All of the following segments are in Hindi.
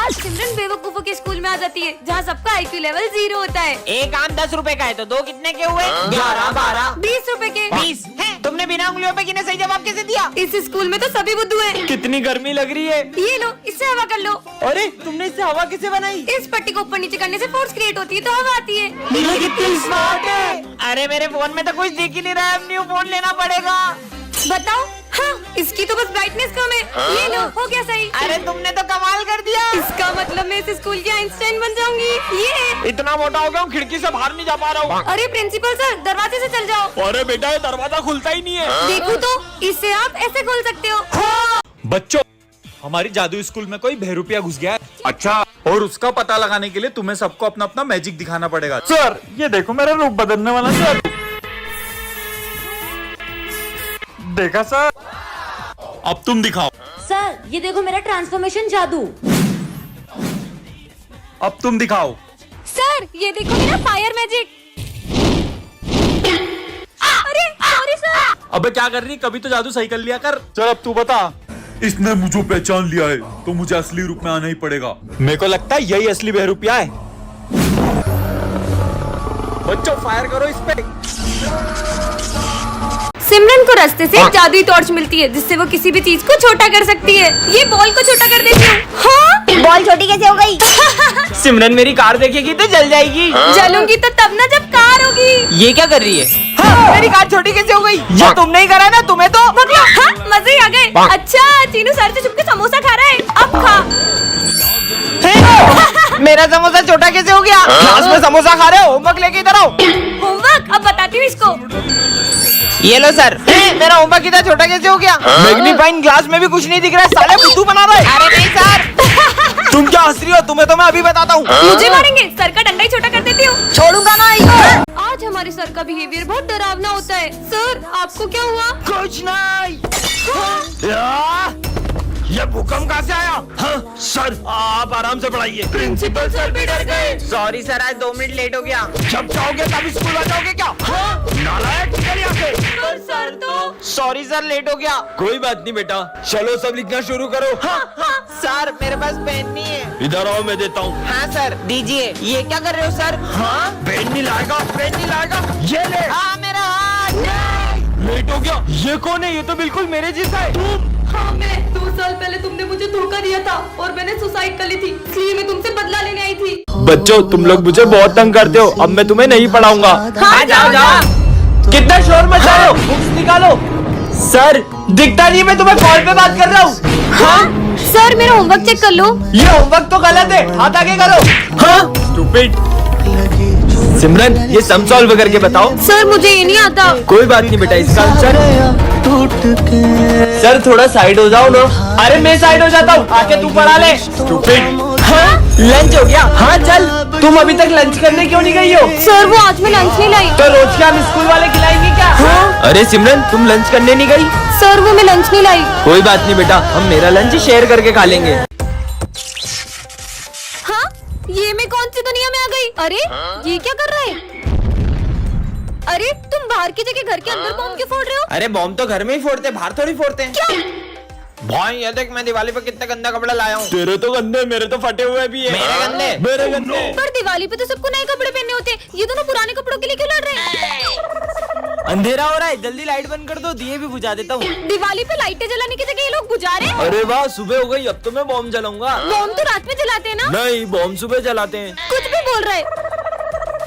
आज सिमरन बेवकूफों के स्कूल में आ जाती है जहाँ सबका IQ लेवल 0 होता है। एक आम 10 रुपए का है तो 2 कितने के हुए? 11, 12, 20 रुपए के। 20 है। तुमने बिना उंगलियों पे गिने सही जवाब कैसे दिया? इस स्कूल में तो सभी बुद्धू हैं। कितनी गर्मी लग रही है। ये लो, इससे हवा कर लो। अरे तुमने इससे हवा कैसे बनाई? इस पट्टी को ऊपर नीचे करने से फोर्स क्रिएट होती है तो हवा आती है। ये कितनी स्मार्ट है। अरे मेरे फोन में तो कुछ दिख ही नहीं रहा है, अब न्यू फोन लेना पड़ेगा। बताओ। हाँ, इसकी तो बस ब्राइटनेस कम है। ये लो, हो गया सही। अरे तुमने तो कमाल कर दिया। इसका मतलब मैं इस स्कूल की आइंस्टाइन बन जाऊंगी। ये इतना मोटा हो गया हूँ, खिड़की से बाहर नहीं जा पा रहा हूँ। अरे प्रिंसिपल सर, दरवाजे से चल जाओ। अरे बेटा ये दरवाजा खुलता ही नहीं है। देखो तो, इससे आप ऐसे खोल सकते हो। बच्चों, हमारी जादू स्कूल में कोई बहरूपिया घुस गया है। अच्छा, और उसका पता लगाने के लिए तुम्हें सबको अपना अपना मैजिक दिखाना पड़ेगा। सर ये देखो मेरा रूप बदलने वाला सर। देखा सर। अब तुम दिखाओ। सर ये देखो मेरा ट्रांसफॉर्मेशन जादू। अब तुम दिखाओ। सर ये देखो मेरा फायर मैजिक। अरे सॉरी सर। अबे क्या कर रही, कभी तो जादू सही कर लिया कर। चल अब तू बता। इसने मुझे पहचान लिया है तो मुझे असली रूप में आना ही पड़ेगा। मेरे को लगता है यही असली बहरूपिया है। बच्चों फायर करो इस पे। सिमरन को रास्ते से एक जादुई टॉर्च मिलती है जिससे वो किसी भी चीज को छोटा कर सकती है। ये बॉल को छोटा कर देती हूँ। हाँ? बॉल छोटी कैसे हो गई? सिमरन मेरी कार देखेगी तो जल जाएगी। जलूंगी तो तब ना जब कार होगी। ये क्या कर रही है? हाँ, मेरी कार छोटी कैसे हो गई? ये तुमने ही करा ना, तुम्हें तो हाँ, मजे ही आ गए। अच्छा, चीनू सर से छुप के समोसा खा रहा है। अब खा। मेरा समोसा छोटा कैसे हो गया? क्लास में समोसा खा रहे हो, होमवर्क लेके इधर आओ। होमवर्क अब बताती हूँ इसको। ये लो सर। मेरा होमवर्क इतना छोटा कैसे हो गया? मैग्नीफाइंग ग्लास में भी कुछ नहीं दिख रहा है, साले बुद्धू बना रहे। अरे नहीं सर। तुम क्या हंस रही हो? तुम्हें तो मैं अभी बताता हूँ। मुझे मारेंगे? सर का डंडा ही छोटा कर देती हूँ। छोड़ूंगा नहीं। आज हमारे सर का बिहेवियर बहुत डरावना होता है। सर आपको क्या हुआ? कुछ नहीं। ये भूकंप कहाँ से आया? हाँ, सर आप आराम से पढ़ाइए। प्रिंसिपल सर भी डर गए। सॉरी सर, आज 2 मिनट लेट हो गया। जब चाहोगे तब स्कूल आ जाओगे क्या? हाँ? नालायक निकल यहाँ से। पर सर तो। सॉरी सर, लेट हो गया। कोई बात नहीं बेटा, चलो सब लिखना शुरू करो। हाँ? सर मेरे पास पेन नहीं है। इधर आओ मैं देता हूँ। हाँ सर दीजिए। ये क्या कर रहे हो सर? हाँ? पेन नहीं लाएगा, पेन नहीं लाएगा। ये ले। हाँ मेरा हाथ। लेट हो गया। ये कौन है? ये तो बिल्कुल मेरे जैसा है। तुम? हाँ मैं 2 साल पहले तुमने मुझे धोखा दिया था और मैंने सुसाइड कर ली थी, इसलिए मैं तुमसे बदला लेने आई थी। बच्चों तुम लोग मुझे बहुत तंग करते हो, अब मैं तुम्हें नहीं पढ़ाऊंगा। हाँ जाओ। कितना शोर मचा रहे हो? बुक्स निकालो। सर दिखता नहीं, मैं तुम्हें कॉल पे बात कर रहा हूँ। हाँ? सर मेरा होमवर्क चेक कर लो। ये होमवर्क तो गलत है, हाथ आगे करो। हाँ? स्टूपिड। सिमरन ये सम सॉल्व करके बताओ। सर मुझे ये नहीं आता। कोई बात नहीं बेटा, इसका आंसर सर थोड़ा साइड हो जाओ ना। अरे मैं साइड हो जाता हूँ, आके तू पढ़ा ले। स्टूपिड। हाँ? लंच हो गया? हाँ चल। तुम अभी तक लंच करने क्यों नहीं गई हो? सर वो आज मैं लंच नहीं लाई। तो रोज क्या हम स्कूल वाले खिलाएंगे क्या? हाँ? अरे सिमरन तुम लंच करने नहीं गई? सर वो मैं लंच नहीं लाई। कोई बात नहीं बेटा, हम मेरा लंच शेयर करके खा लेंगे। हाँ? ये मैं कौन सी दुनिया में आ गई? अरे ये क्या कर रहा है? अरे तुम बाहर की जगह घर के अंदर बॉम्ब क्यों फोड़ रहे हो? अरे बॉम्ब तो घर में ही फोड़ते, बाहर थोड़ी फोड़ते हैं। क्या? भाई ये देख, मैं दिवाली पे कितना गंदा कपड़ा लाया हूँ। तेरे तो गंदे, मेरे तो फटे हुए भी है। मेरे गंदे? मेरे गंदे। पर दिवाली पे तो सबको नए कपड़े पहनने होते हैं, ये दोनों पुराने कपड़ों के लिए क्यों लड़ रहे हैं? अंधेरा हो रहा है, जल्दी लाइट बंद कर दो, दिए भी बुझा देता हूँ। दिवाली पे लाइटें जलाने की जगह ये लोग बुझा रहे हैं। अरे वाह, सुबह हो गई, अब तो मैं बॉम्ब जलाऊंगा। बॉम्ब तो रात में जलाते हैं ना? नहीं, बॉम्ब सुबह जलाते हैं। कुछ भी बोल रहे हैं।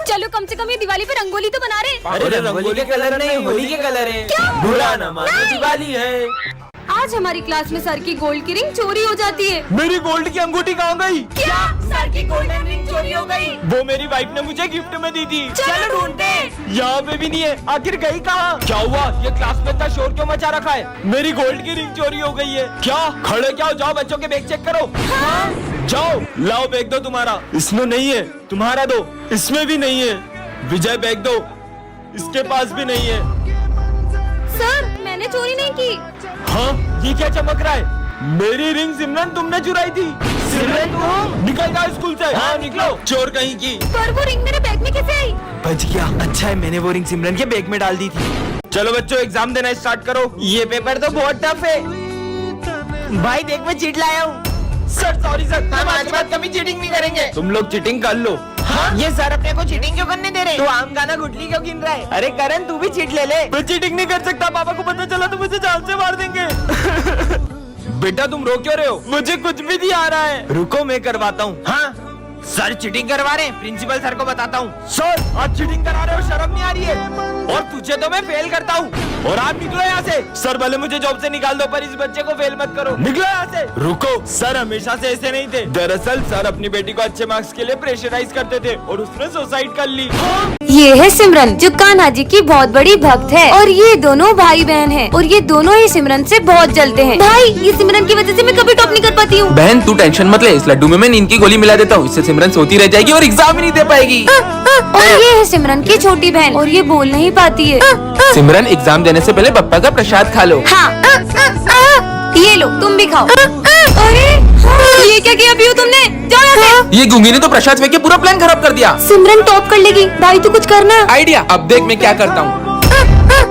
चलो कम से कम ये दिवाली पे रंगोली तो बना रहे। अरे रंगोली के कलर नहीं, होली के कलर है। क्या? बुरा ना मानो, दिवाली है। आज हमारी क्लास में सर की गोल्ड की रिंग चोरी हो जाती है। मेरी गोल्ड की अंगूठी कहाँ गई? क्या? सर की गोल्डन रिंग चोरी हो गई? वो मेरी वाइफ ने मुझे गिफ्ट में दी थी। चलो ढूंढते हैं। यहाँ पे भी नहीं है, आखिर गई कहाँ? क्या हुआ? ये क्लास में इतना शोर क्यों मचा रखा है? मेरी गोल्ड की रिंग चोरी हो गई है। क्या? खड़े क्या हो, जाओ बच्चों के बैग चेक करो। हाँ? जाओ लाओ बैग दो तुम्हारा। इसमें नहीं है, तुम्हारा दो। इसमें भी नहीं है। विजय बैग दो, इसके पास भी नहीं है। सर मैंने चोरी नहीं की। हाँ? ये क्या चमक रहा है? मेरी रिंग सिमरन तुमने चुराई थी। सिमरन तुम? निकल जाओ स्कूल से। हाँ निकलो, चोर कहीं की। पर वो रिंग मेरे बैग में कैसे आई? बच गया। अच्छा है मैंने वो रिंग सिमरन के बैग में डाल दी थी। चलो बच्चों एग्जाम देना स्टार्ट करो। ये पेपर तो बहुत टफ है। भाई देख, मैं चीट लाया हूँ। सर सॉरी सर, हम आज बाद कभी चीटिंग नहीं करेंगे। तुम लोग चीटिंग कर लो। ये सर अपने को चीटिंग क्यों करने दे रहे? तू आम गाना गुटली क्यों गिन रहा है? अरे करण तू भी चीट ले ले। मैं चीटिंग नहीं कर सकता, पापा को पता चला तो मुझे जान से मार देंगे। बेटा तुम रो क्यों रहे हो? मुझे कुछ भी नहीं आ रहा है। रुको मैं करवाता हूँ। हाँ सर चीटिंग करवा रहे हैं, प्रिंसिपल सर को बताता हूँ। सर आप चीटिंग करा रहे हो, शर्म नहीं आ रही है? और तुझे तो मैं फेल करता हूँ। और आप निकलो यहाँ से। सर भले मुझे जॉब से निकाल दो पर इस बच्चे को फेल मत करो। निकलो यहाँ से। रुको, सर हमेशा से ऐसे नहीं थे। दरअसल सर अपनी बेटी को अच्छे मार्क्स के लिए प्रेशराइज करते थे और उसने सुसाइड कर ली। ये है सिमरन जो कान्हा जी की बहुत बड़ी भक्त है और ये दोनों भाई बहन हैं और ये दोनों ही सिमरन से बहुत जलते हैं। भाई ये सिमरन की वजह से मैं कभी टॉप नहीं कर पाती हूँ। बहन तू टेंशन मत ले, इस लड्डू में मैं नींद की गोली मिला देता हूँ, इससे सिमरन सोती रह जाएगी और एग्जाम ही नहीं दे पाएगी। और ये है सिमरन की छोटी बहन और ये बोल नहीं पाती है। सिमरन एग्जाम देने से पहले पप्पा का प्रसाद खा लो। हाँ ये लो तुम भी खाओ। अरे ये क्या किया पीयू तुमने? जाओ यहाँ से। ये गूंगी ने तो प्रसाद फेंक के पूरा प्लान खराब कर दिया। सिमरन टॉप कर लेगी, भाई तू कुछ करना। आइडिया, अब देख मैं क्या करता हूँ।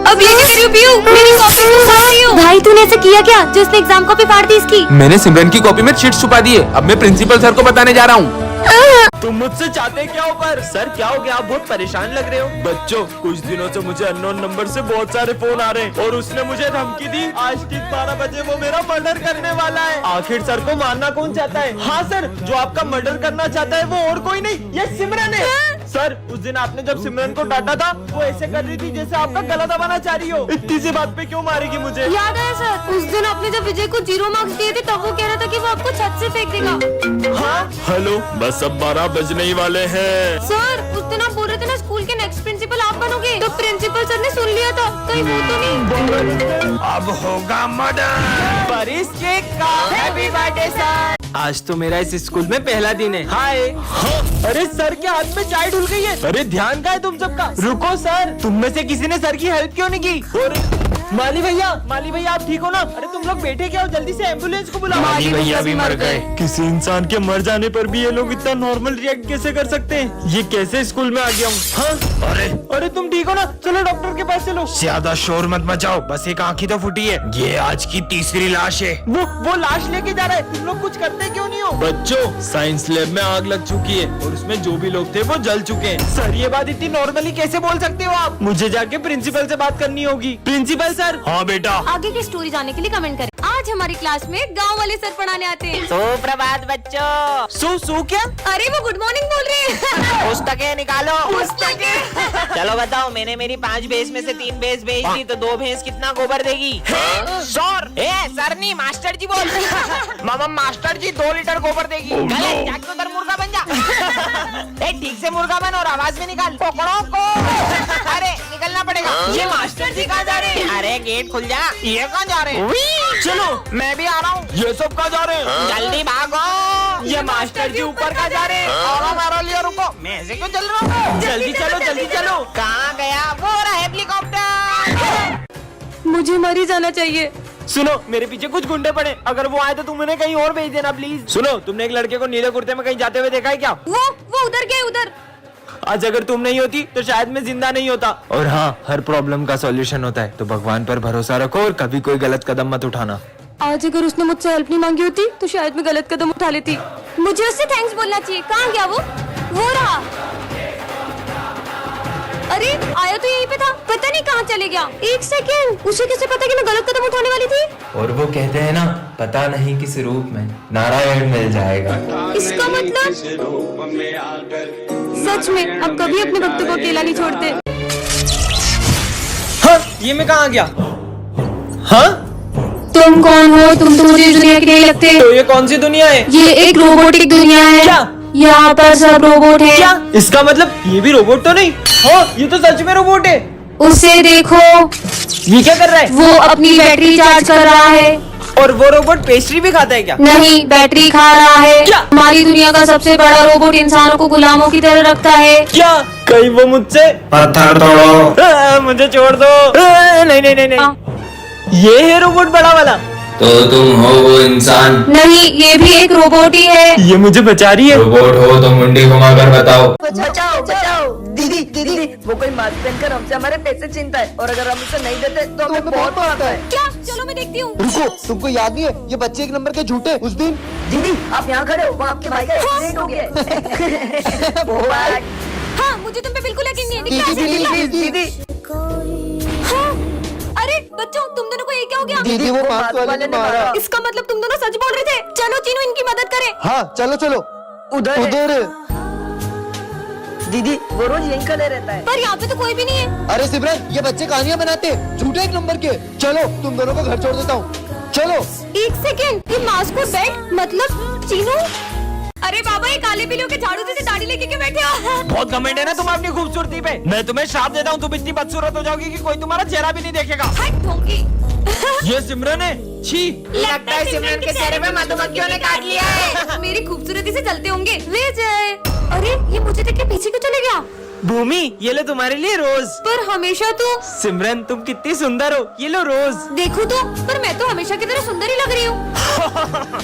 अब ये क्या कर रही हो पीयू? मेरी कॉपी क्यों फाड़ रही हो? भाई तूने ऐसा किया क्या जो उसने एग्जाम कॉपी फाड़ दी इसकी? मैंने सिमरन की कॉपी में चीट छुपा दी है, अब मैं प्रिंसिपल सर को बताने जा रहा हूँ। तुम मुझसे चाहते क्या हो? पर सर क्या हो गया? आप बहुत परेशान लग रहे हो। बच्चों कुछ दिनों से मुझे अननोन नंबर से बहुत सारे फोन आ रहे हैं और उसने मुझे धमकी दी आज ठीक 12 बजे वो मेरा मर्डर करने वाला है। आखिर सर को मारना कौन चाहता है? हाँ सर, जो आपका मर्डर करना चाहता है वो और कोई नहीं, ये सिमरन है। सर उस दिन आपने जब सिमरन को डांटा था वो ऐसे कर रही थी जैसे आपका गला दबाना चाह रही हो। इतनी सी बात पे क्यों मारेगी मुझे? याद है सर, उस दिन आपने जब विजय को 0 मार्क्स दिए थे तब वो कह रहा था कि वो आपको छत से फेंक देगा। हाँ हेलो, बस अब 12 बजने ही वाले हैं। सर उस दिन आप बोल रहे थे ना स्कूल के नेक्स्ट प्रिंसिपल आप बनोगे, तो प्रिंसिपल सर ने सुन लिया था, कहीं वो तो नहीं? अब होगा मर्डर। परिस केक का हैप्पी बर्थडे सर। आज तो मेरा इस स्कूल में पहला दिन है। हाय। अरे सर के हाथ में चाय ढुल गई है। अरे ध्यान का है तुम सबका? रुको सर, तुम में से किसी ने सर की हेल्प क्यों नहीं की? और माली भैया आप ठीक हो ना? अरे तुम लोग बैठे क्या हो? जल्दी से एम्बुलेंस को बुलाओ। माली भैया भी मर गए। किसी इंसान के मर जाने पर भी ये लोग इतना नॉर्मल रिएक्ट कैसे कर सकते हैं? ये कैसे स्कूल में आ गया हूँ? हाँ? अरे तुम ठीक हो ना? चलो डॉक्टर के पास चलो। ज्यादा शोर मत मचाओ, बस एक आंख ही तो फूटी है। ये आज की तीसरी लाश है। वो लाश लेके जा रहा है, तुम लोग कुछ करते क्यों नहीं हो? बच्चों साइंस लैब में आग लग चुकी है और उसमें जो भी लोग थे वो जल चुके हैं। सर ये बात इतनी नॉर्मली कैसे बोल सकते हो आप? मुझे जाके प्रिंसिपल से बात करनी होगी। Principal sir. हाँ बेटा। आगे की स्टोरी जानने के लिए कमेंट करें। आज हमारी क्लास में गांव वाले सर पढ़ाने आते हैं। सुप्रभात बच्चों। सो क्या? अरे वो गुड मॉर्निंग बोल रहे हैं। पुस्तकें निकालो। पुस्तकें। चलो बताओ, मैंने मेरी 5 भैंस में से 3 भैंस बेच दी तो 2 भैंस कितना गोबर देगी? सर सर नहीं मास्टर जी बोल मामा मास्टर जी 2 लीटर गोबर देगी। जाके उधर मुर्गा बन जा। ठीक से मुर्गा बन और आवाज में निकाल। पकड़ो को। अरे निकलना पड़ेगा। ये मास्टर जी कहाँ जा रहे हैं? अरे गेट खुल जा। ये कहाँ जा रहे हैं? चलो मैं भी आ रहा हूँ। ये सब कहाँ जा रहे हैं? जल्दी भागो। ये मास्टर जी ऊपर कहाँ जा रहे हैं? और मारो लियो, रुको। मैं ऐसे क्यों चल रहा हूँ? जल्दी चलो। कहाँ गया? वो रहा हेलीकॉप्टर। मुझे मर ही जाना चाहिए। सुनो मेरे पीछे कुछ गुंडे पड़े, अगर वो आए तो तुम उन्हें कहीं और भेज देना प्लीज। सुनो तुमने एक लड़के को नीले कुर्ते में कहीं जाते हुए देखा है क्या? वो उधर गए उधर। आज अगर तुम नहीं होती तो शायद मैं जिंदा नहीं होता। और हाँ, हर प्रॉब्लम का सॉल्यूशन होता है, तो भगवान पर भरोसा रखो और कभी कोई गलत कदम मत उठाना। आज अगर उसने मुझसे हेल्प नहीं मांगी होती तो शायद मैं गलत कदम उठा लेती। मुझे उससे थैंक्स बोलना चाहिए। कहाँ गया वो रहा। अरे आया तो यहीं पे था, पता नहीं कहाँ चले गया। 1 सेकेंड, उसे कैसे पता कि मैं गलत कदम उठाने वाली थी? और वो कहते हैं ना, पता नहीं किस रूप में नारायण मिल जाएगा। इसका मतलब सच में अब कभी अपने भक्तों को अकेला नहीं छोड़ते। हाँ, ये मैं कहाँ गया? हाँ? तुम कौन हो? तुम तो मुझे इस दुनिया के नहीं लगते। तो ये कौन सी दुनिया है? ये एक रोबोटिक दुनिया है। क्या? यहाँ पर सब रोबोट है। क्या? इसका मतलब ये भी रोबोट तो नहीं? हाँ, ये तो सच में रोबोट है। उसे देखो, ये क्या कर रहा है? वो अपनी बैटरी चार्ज कर रहा है। और वो रोबोट पेस्ट्री भी खाता है क्या? नहीं, बैटरी खा रहा है। क्या? हमारी दुनिया का सबसे बड़ा रोबोट इंसानों को गुलामों की तरह रखता है। क्या? कहीं वो मुझसे पत्थर तोड़ो। मुझे छोड़ दो। नहीं। ये है रोबोट बड़ा वाला? तो तुम हो वो इंसान? नहीं, ये भी एक रोबोट ही है। ये मुझे बचा रही है। रोबोट हो तो मुंडी घुमाकर बताओ। बचाओ दीदी वो वो कोई मास्क पहनकर हमसे हमारे पैसे छीनता है और अगर हम उसे नहीं देते तो हमें बहुत मारता है। क्या? चलो मैं देखती हूँ। रुको, तुमको याद नहीं है ये बच्चे एक नंबर के झूठे उस दिन? दीदी आप यहाँ खड़े हो, वो आपके भाई का एक्सीडेंट हो गया है। वो हाँ, मुझे तुम पे बिल्कुल यकीन नहीं है। दीदी हाँ? अरे बच्चों, तुम दोनों को ये क्या हो गया? दीदी वो मास्क वाले ने मारा। इसका मतलब तुम दोनों सच बोल रहे थे। चलो चीनू, इनकी मदद करें। हाँ चलो चलो उधर। दीदी वो रोज यहीं खड़े रहता है। पर यहाँ पे तो कोई भी नहीं है। अरे सिमरन, ये बच्चे कहानियाँ बनाते हैं, झूठे एक नंबर के। चलो तुम दोनों को घर छोड़ देता हूँ, चलो। एक सेकेंड, ये मास्क और बेड मतलब चीनू? अरे बाबा, ये काले बिल्लियों के झाड़ू जैसे दाढ़ी लेके क्यों बैठे हो? बहुत घमंड है ना तुम अपनी खूबसूरती पे। मैं तुम्हें श्राप देता हूँ, तुम इतनी बदसूरत हो जाओगी कि कोई तुम्हारा चेहरा भी नहीं देखेगा। हट ढोंगी। ये सिमरन है। छी, लगता है सिमरन के चेहरे पे मधुमक्खियों ने काट लिया है। मेरी खूबसूरती से चलते होंगे। विजय, अरे ये मुझे देख के पीछे क्यों चले गया? भूमि, ये लो तुम्हारे लिए रोज। पर हमेशा तो सिमरन तुम कितनी सुंदर हो, ये लो रोज। देखो तो, पर मैं तो हमेशा की तरह सुंदर ही लग रही हूँ।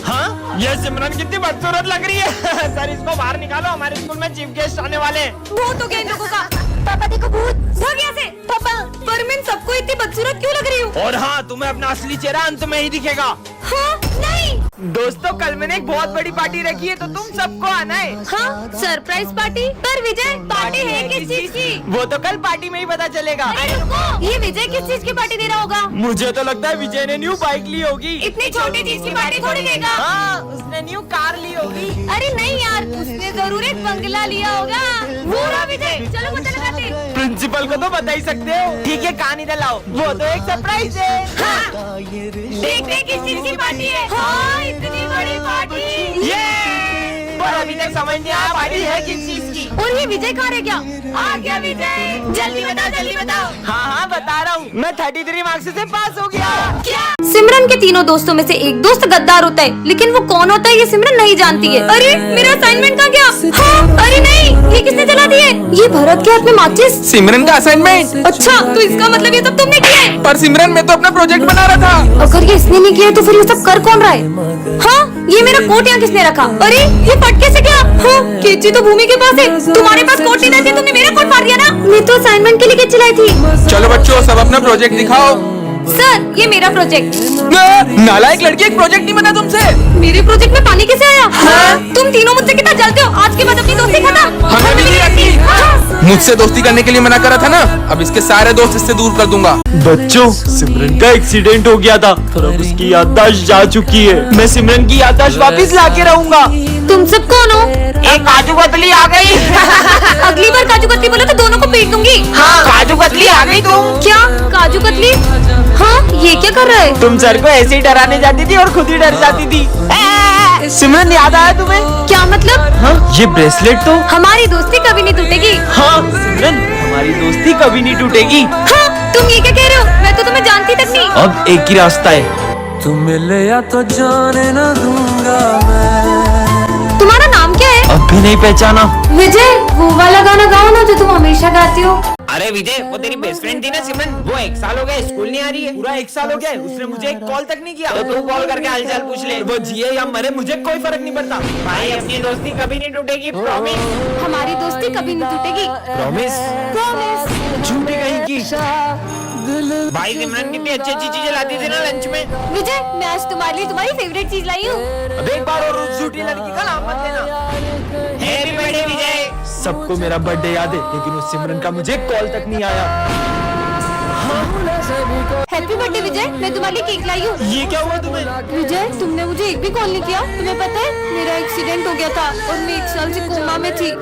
हाँ, ये सिमरन कितनी बदसूरत लग रही है। सर इसको बाहर निकालो, हमारे स्कूल में चीफ गेस्ट आने वाले हैं। भूत हो गया इन लोगों का। पापा देखो भूत, भाग यहाँ से। पापा, पर मैं इन सबको इतनी बदसूरत क्यों लग रही हूँ? और हाँ, तुम्हें अपना असली चेहरा अंत में ही दिखेगा। हाँ? नहीं। दोस्तों, कल मैंने एक बहुत बड़ी पार्टी रखी है, तो तुम सबको आना है। हाँ, सरप्राइज पार्टी। पर विजय, पार्टी है किस चीज की? वो तो कल पार्टी में ही पता चलेगा। अरे रुको, ये विजय किस चीज की पार्टी दे रहा होगा? मुझे तो लगता है विजय ने न्यू बाइक ली होगी। इतनी छोटी चीज की पार्टी थोड़ी देगा। हाँ, उसने न्यू कार ली होगी। अरे नहीं यार, उसने जरूर एक बंगला लिया होगा। वो रहा विजय, चलो पता लगाते। प्रिंसिपल को तो बता ही सकते हो। ठीक है, कहानी दिलाओ। वो तो एक सरप्राइज है। हाँ, देखते किस चीज की पार्टी है। हाँ, इतनी बड़ी पार्टी। पर अभी तक समझ नहीं आया पार्टी है किस चीज की। और ये विजय कहाँ रह गया? आ गया विजय, जल्दी बताओ जल्दी बताओ। हाँ, बता रहा हूँ, मैं 33 मार्क्स से पास हो गया। क्या? सिमरन के तीनों दोस्तों में से एक दोस्त गद्दार होता है, लेकिन वो कौन होता है ये सिमरन नहीं जानती है। अरे मेरा असाइनमेंट कहाँ गया? हाँ, अरे नहीं, ये किसने जला दिए? ये भरत के हाथ में माचिस। सिमरन का असाइनमेंट। अच्छा, तो इसका मतलब ये सब तुमने किया है? पर सिमरन, मैं तो अपना प्रोजेक्ट बना रहा था। अगर ये इसने नहीं किया तो फिर ये सब कर कौन रहा है? हाँ, ये मेरा कोट यहाँ किसने रखा? अरे ये फट कैसे गया? हाँ, केची तो भूमि के पास है। तुम्हारे पास कोट नहीं थी, तुमने मेरा कोट मार दिया ना। मैं तो असाइनमेंट के लिए केची लाई थी। चलो बच्चों, सब अपना प्रोजेक्ट दिखाओ। सर, ये मेरा प्रोजेक्ट। नालायक लड़की, एक प्रोजेक्ट नहीं बना तुमसे। मेरे प्रोजेक्ट में पानी कैसे आया? तुम तीनों मुझसे कितना जलते हो। आज के बाद अपनी दोस्ती खत्म। हमें भी नहीं रखी। मुझसे दोस्ती करने के लिए मना करा था ना, अब इसके सारे दोस्त इससे दूर कर दूंगा। बच्चों, सिमरन का एक्सीडेंट हो गया था, तो अब उसकी याददाश्त जा चुकी है। मैं सिमरन की याददाश्त वापस लाके रहूंगा। तुम सब कौन हो? एक काजू कतली आ गई। अगली बार काजू कतली बोलो तो दोनों को पीट दूंगी। हाँ, काजू कतली आ गई तुम। क्या? काजू कतली? हाँ, ये क्या कर रहा है? तुम सर को ऐसे ही डराने जाती थी और खुद ही डर जाती थी। सिमरन, याद आया तुम्हें? क्या मतलब? हाँ, ये ब्रेसलेट तो। हमारी दोस्ती कभी नहीं टूटेगी। हाँ सिमरन, हमारी दोस्ती कभी नहीं टूटेगी। हाँ, तुम ये क्या कह रहे हो? मैं तो तुम्हें जानती तक नहीं। अब एक ही रास्ता है। तुम मिले या तो जाने न दूंगा मैं। तुम्हारा नाम क्या है? अब भी नहीं पहचाना? विजय, वो वाला गाना गाओ ना जो तुम हमेशा गाती हो। अरे विजय, वो तेरी बेस्ट फ्रेंड थी ना सिमरन, वो 1 साल हो गया स्कूल नहीं आ रही है। पूरा 1 साल हो गया है, उसने मुझे एक कॉल तक नहीं किया। तो तू कॉल करके हालचाल पूछ ले। वो जिए या मरे मुझे कोई फर्क नहीं पड़ता। भाई, अपनी दोस्ती कभी नहीं टूटेगी, प्रॉमिस। हमारी दोस्ती कभी नहीं टूटेगी। प्रॉमिस। प्रॉमिस। झूठी कहीं की। भाई, सिमरन कितनी अच्छी अच्छी चीजें लाती थी ना लंच में। विजय, मैं आज तुम्हारे लिए तुम्हारी फेवरेट चीज लाई हूँ। अब एक बार और उस झूठी लड़की का नाम मत लेना। हैप्पी बर्थडे विजय। सबको मेरा बर्थडे याद है, लेकिन उस सिमरन का मुझे कॉल तक नहीं आया। हैप्पी बर्थडे विजय, मैं तुम्हारे लिए केक लाई हूँ। ये क्या हुआ तुम्हें? विजय, तुमने मुझे एक भी कॉल नहीं किया। तुम्हें पता है, मेरा एक्सीडेंट हो गया था और मैं 1 साल से कोमा में थी।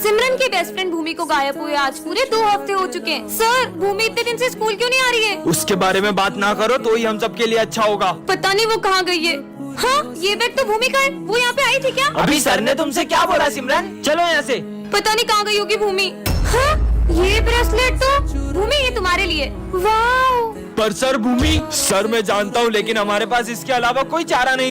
सिमरन के बेस्ट फ्रेंड भूमि को गायब हुए आज पूरे 2 हफ्ते हो चुके हैं। सर, भूमि इतने दिन से स्कूल क्यों नहीं आ रही है? उसके बारे में बात ना करो तो ही हम सबके लिए अच्छा होगा। पता नहीं वो कहाँ गई है। हाँ, ये बैग तो भूमि का है। वो यहाँ पे आई थी क्या? अभी सर ने तुमसे क्या बोला सिमरन? चलो यहाँ से। पता नहीं कहाँ गई होगी भूमि। हाँ, ये ब्रेसलेट तो भूमि, ये तुम्हारे लिए। वाह। पर सर, भूमि, सर मैं जानता हूँ, लेकिन हमारे पास इसके अलावा कोई चारा नहीं।